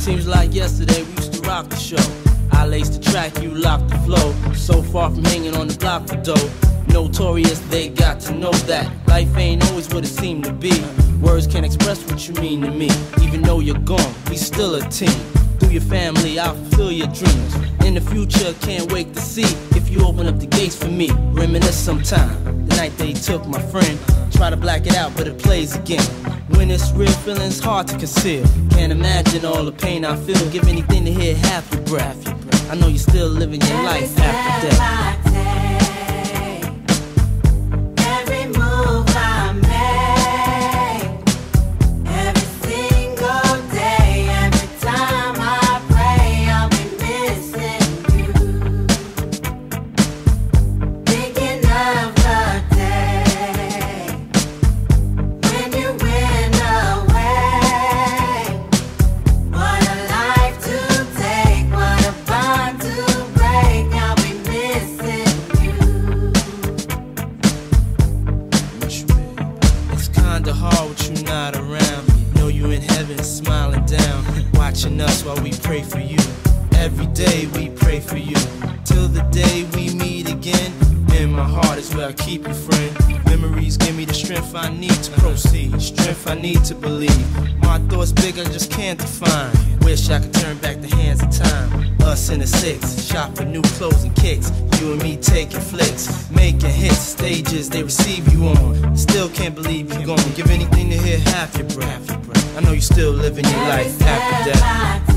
Seems like yesterday we used to rock the show. I laced the track, you locked the flow. So far from hanging on the block for dough. Notorious, they got to know that life ain't always what it seemed to be. Words can't express what you mean to me. Even though you're gone, we still a team. Through your family, I'll fulfill your dreams. In the future, can't wait to see if you open up the gates for me. Reminisce sometime, the night they took my friend. Try to black it out, but it plays again. When it's real, feeling's hard to conceal. Can't imagine all the pain I feel. Give anything to hear half your breath. I know you're still living your life after death. Hard with you not around. Know you in heaven smiling down, watching us while we pray for you. Every day we pray for you, till the day we meet again. In my heart is where I keep you, friend. Memories give me the strength I need to proceed, strength I need to believe. My thoughts big, I just can't define. Wish I could turn back the hands of time. Us in the six, shop for new clothes and kicks. You and me taking flicks, making hits, stages they receive you on. Still can't believe you're gone. Give anything to hear half your breath. I know you're still living your life after death.